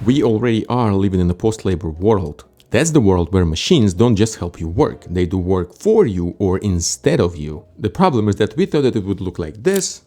We already are living in a post-labor world. That's the world where machines don't just help you work, they do work for you or instead of you. The problem is that we thought that it would look like this,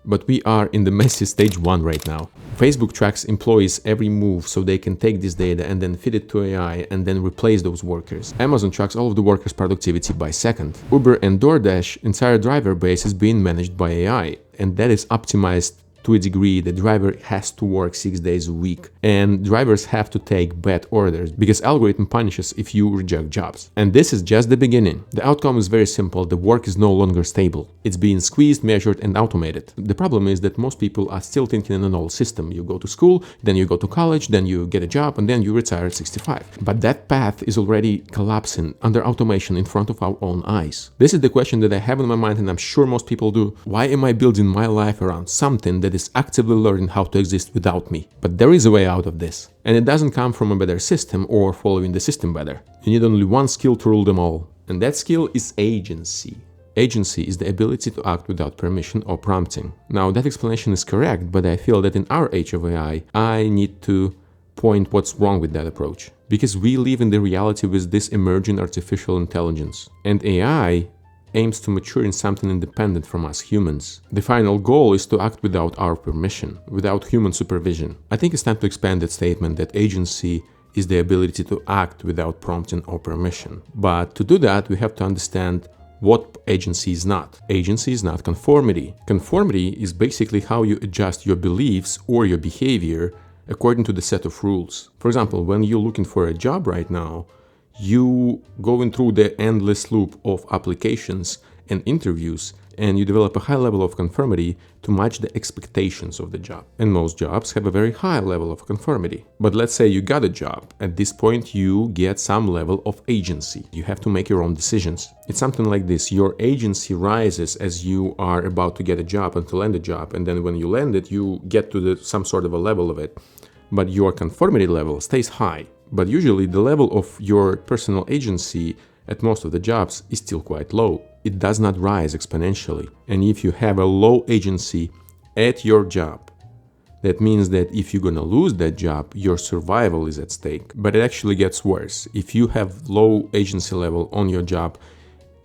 but we are in the messy stage 1 right now. Facebook tracks employees' every move so they can take this data and then feed it to AI and then replace those workers. Amazon tracks all of the workers' productivity by second. Uber and DoorDash entire driver base is being managed by AI, and that is optimized to a degree. The driver has to work 6 days a week, and drivers have to take bad orders because algorithm punishes if you reject jobs. And this is just the beginning. The outcome is very simple. The work is no longer stable. It's being squeezed, measured, and automated. The problem is that most people are still thinking in an old system. You go to school, then you go to college, then you get a job, and then you retire at 65. But that path is already collapsing under automation in front of our own eyes. This is the question that I have in my mind, and I'm sure most people do. Why am I building my life around something that is actively learning how to exist without me? But there is a way out of this, and it doesn't come from a better system or following the system better. You need only one skill to rule them all, and that skill is agency. Agency is the ability to act without permission or prompting. Now, that explanation is correct, but I feel that in our age of AI, I need to point what's wrong with that approach. Because we live in the reality with this emerging artificial intelligence, and AI aims to mature in something independent from us humans. The final goal is to act without our permission, without human supervision. I think it's time to expand that statement that agency is the ability to act without prompting or permission. But to do that, we have to understand what agency is not. Agency is not conformity. Conformity is basically how you adjust your beliefs or your behavior according to the set of rules. For example, when you're looking for a job right now, you going through the endless loop of applications and interviews, and you develop a high level of conformity to match the expectations of the job. And most jobs have a very high level of conformity. But let's say you got a job. At this point, you get some level of agency. You have to make your own decisions. It's something like this. Your agency rises as you are about to get a job and to land a job. And then when you land it, you get to some sort of a level of it. But your conformity level stays high. But usually the level of your personal agency at most of the jobs is still quite low. It does not rise exponentially. And if you have a low agency at your job, that means that if you're gonna lose that job, your survival is at stake. But it actually gets worse. If you have low agency level on your job,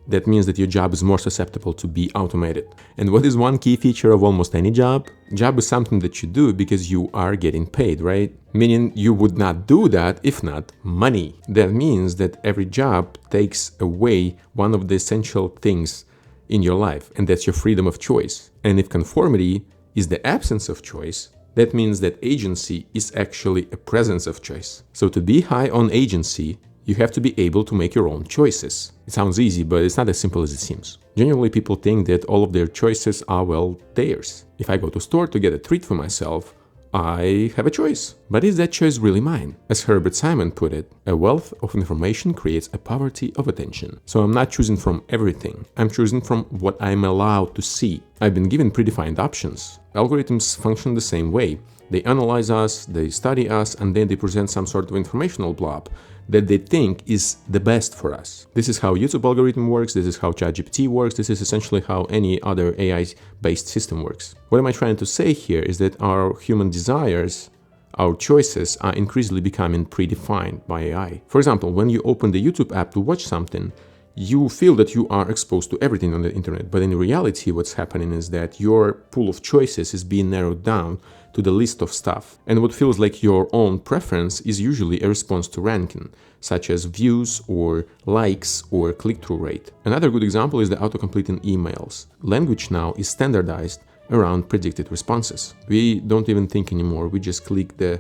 that means that your job is more susceptible to be automated. And what is one key feature of almost any job? Job is something that you do because you are getting paid, right? Meaning you would not do that if not money. That means that every job takes away one of the essential things in your life, and that's your freedom of choice. And if conformity is the absence of choice, that means that agency is actually a presence of choice. So to be high on agency, you have to be able to make your own choices. It sounds easy, but it's not as simple as it seems. Generally, people think that all of their choices are, well, theirs. If I go to a store to get a treat for myself, I have a choice. But is that choice really mine? As Herbert Simon put it, a wealth of information creates a poverty of attention. So I'm not choosing from everything. I'm choosing from what I'm allowed to see. I've been given predefined options. Algorithms function the same way. They analyze us, they study us, and then they present some sort of informational blob that they think is the best for us. This is how YouTube algorithm works, this is how ChatGPT works, this is essentially how any other AI-based system works. What am I trying to say here is that our human desires, our choices are increasingly becoming predefined by AI. For example, when you open the YouTube app to watch something, you feel that you are exposed to everything on the internet, but in reality what's happening is that your pool of choices is being narrowed down to the list of stuff. And what feels like your own preference is usually a response to ranking, such as views or likes or click-through rate. Another good example is the autocomplete in emails. Language now is standardized around predicted responses. We don't even think anymore, we just click the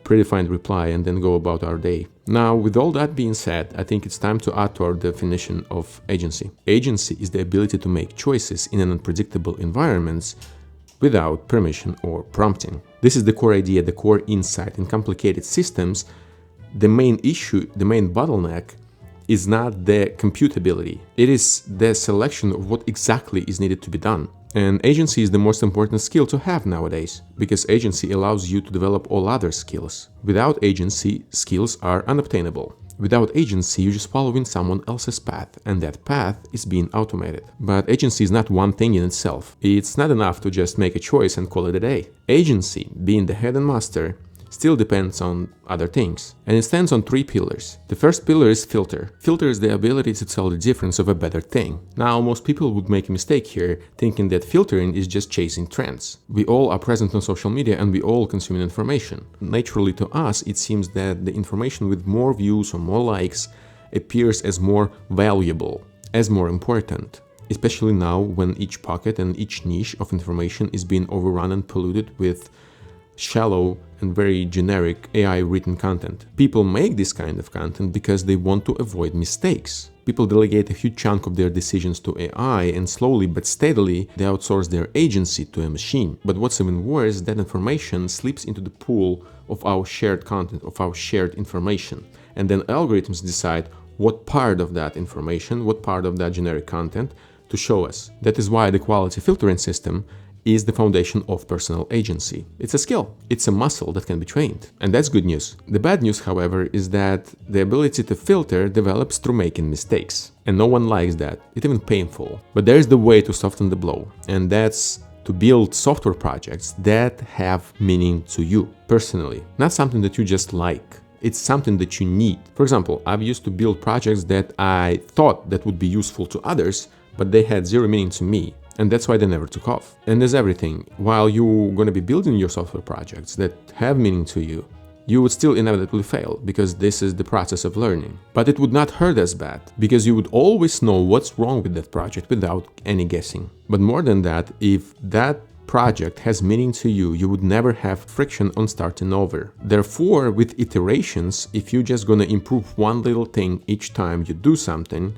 predefined reply and then go about our day. Now, with all that being said, I think it's time to add to our definition of agency. Agency is the ability to make choices in an unpredictable environments without permission or prompting. This is the core idea, the core insight. In complicated systems, the main issue, the main bottleneck is not the computability. It is the selection of what exactly is needed to be done. And agency is the most important skill to have nowadays, because agency allows you to develop all other skills. Without agency, skills are unobtainable. Without agency, you're just following someone else's path, and that path is being automated. But agency is not one thing in itself. It's not enough to just make a choice and call it a day. Agency, being the head and master, still depends on other things. And it stands on 3 pillars. The first pillar is filter. Filter is the ability to tell the difference of a better thing. Now, most people would make a mistake here, thinking that filtering is just chasing trends. We all are present on social media and we all consume information. Naturally to us, it seems that the information with more views or more likes appears as more valuable, as more important. Especially now when each pocket and each niche of information is being overrun and polluted with shallow and very generic AI written content. People make this kind of content because they want to avoid mistakes. People delegate a huge chunk of their decisions to AI and slowly but steadily they outsource their agency to a machine. But what's even worse, that information slips into the pool of our shared content, of our shared information. And then algorithms decide what part of that information, what part of that generic content to show us. That is why the quality filtering system is the foundation of personal agency. It's a skill, it's a muscle that can be trained. And that's good news. The bad news, however, is that the ability to filter develops through making mistakes. And no one likes that. It's even painful. But there is the way to soften the blow. And that's to build software projects that have meaning to you personally. Not something that you just like. It's something that you need. For example, I've used to build projects that I thought that would be useful to others, but they had zero meaning to me. And that's why they never took off. And as everything, while you're going to be building your software projects that have meaning to you, you would still inevitably fail because this is the process of learning. But it would not hurt as bad because you would always know what's wrong with that project without any guessing. But more than that, if that project has meaning to you, you would never have friction on starting over. Therefore, with iterations, if you're just going to improve one little thing each time you do something,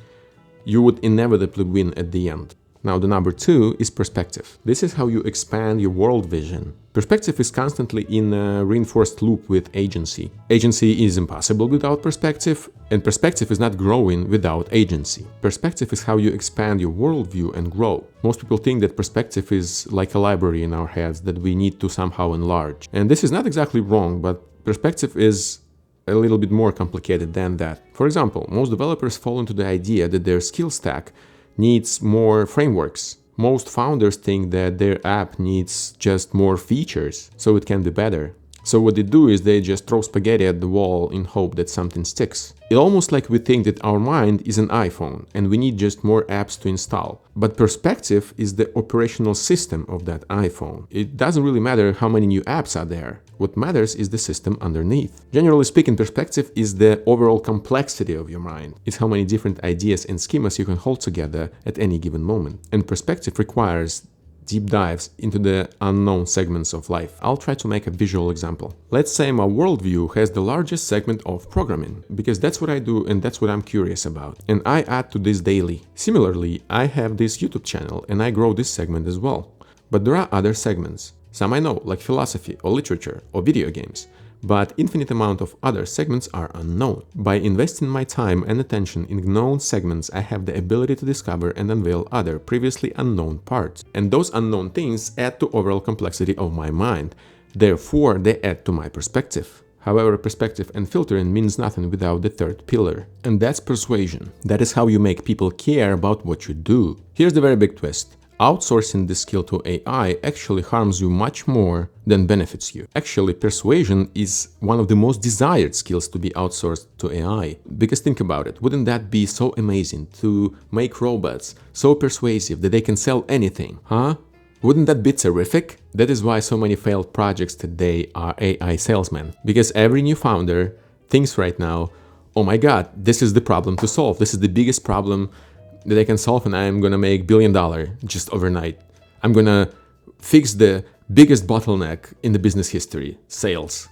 you would inevitably win at the end. Now, the number 2 is perspective. This is how you expand your world vision. Perspective is constantly in a reinforced loop with agency. Agency is impossible without perspective, and perspective is not growing without agency. Perspective is how you expand your worldview and grow. Most people think that perspective is like a library in our heads that we need to somehow enlarge. And this is not exactly wrong, but perspective is a little bit more complicated than that. For example, most developers fall into the idea that their skill stack needs more frameworks. Most founders think that their app needs just more features so it can be better. So what they do is they just throw spaghetti at the wall in hope that something sticks. It's almost like we think that our mind is an iPhone and we need just more apps to install. But perspective is the operational system of that iPhone. It doesn't really matter how many new apps are there. What matters is the system underneath. Generally speaking, perspective is the overall complexity of your mind. It's how many different ideas and schemas you can hold together at any given moment. And perspective requires deep dives into the unknown segments of life. I'll try to make a visual example. Let's say my worldview has the largest segment of programming, because that's what I do and that's what I'm curious about. And I add to this daily. Similarly, I have this YouTube channel and I grow this segment as well. But there are other segments. Some I know, like philosophy or literature or video games. But infinite amount of other segments are unknown. By investing my time and attention in known segments, I have the ability to discover and unveil other previously unknown parts. And those unknown things add to overall complexity of my mind. Therefore, they add to my perspective. However, perspective and filtering means nothing without the third pillar. And that's persuasion. That is how you make people care about what you do. Here's the very big twist. Outsourcing this skill to AI actually harms you much more than benefits you. Actually, persuasion is one of the most desired skills to be outsourced to AI. Because think about it, wouldn't that be so amazing to make robots so persuasive that they can sell anything, huh? Wouldn't that be terrific? That is why so many failed projects today are AI salesmen. Because every new founder thinks right now, oh my god, this is the problem to solve. This is the biggest problem that I can solve and I'm gonna make $1 billion just overnight. I'm gonna fix the biggest bottleneck in the business history, sales,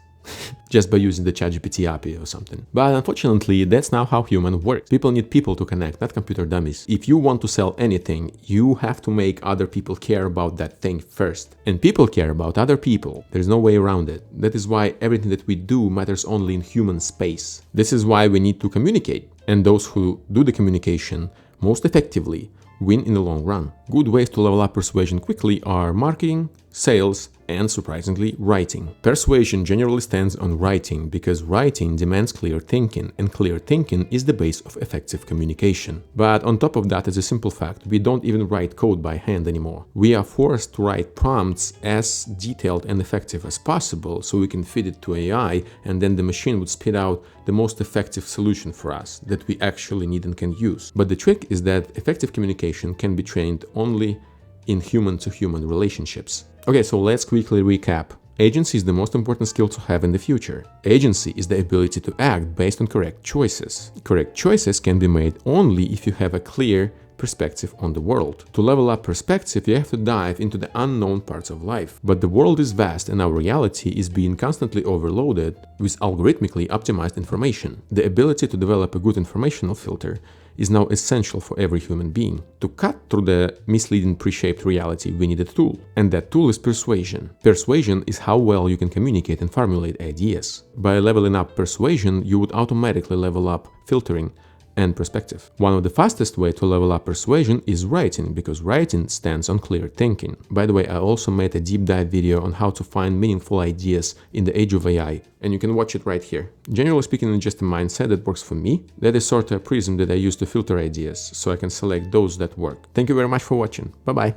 just by using the ChatGPT API or something. But unfortunately, that's not how humans work. People need people to connect, not computer dummies. If you want to sell anything, you have to make other people care about that thing first. And people care about other people. There's no way around it. That is why everything that we do matters only in human space. This is why we need to communicate. And those who do the communication most effectively win in the long run. Good ways to level up persuasion quickly are marketing, sales, and surprisingly, writing. Persuasion generally stands on writing because writing demands clear thinking, and clear thinking is the base of effective communication. But on top of that is a simple fact: we don't even write code by hand anymore. We are forced to write prompts as detailed and effective as possible so we can feed it to AI, and then the machine would spit out the most effective solution for us that we actually need and can use. But the trick is that effective communication can be trained only in human-to-human relationships. Okay, so let's quickly recap. Agency is the most important skill to have in the future. Agency is the ability to act based on correct choices. Correct choices can be made only if you have a clear perspective on the world. To level up perspective, you have to dive into the unknown parts of life. But the world is vast and our reality is being constantly overloaded with algorithmically optimized information. The ability to develop a good informational filter is now essential for every human being. To cut through the misleading pre-shaped reality, we need a tool. And that tool is persuasion. Persuasion is how well you can communicate and formulate ideas. By leveling up persuasion, you would automatically level up filtering and perspective. One of the fastest way to level up persuasion is writing, because writing stands on clear thinking. By the way, I also made a deep dive video on how to find meaningful ideas in the age of AI, and you can watch it right here. Generally speaking, it's just a mindset that works for me. That is sort of a prism that I use to filter ideas, so I can select those that work. Thank you very much for watching. Bye-bye.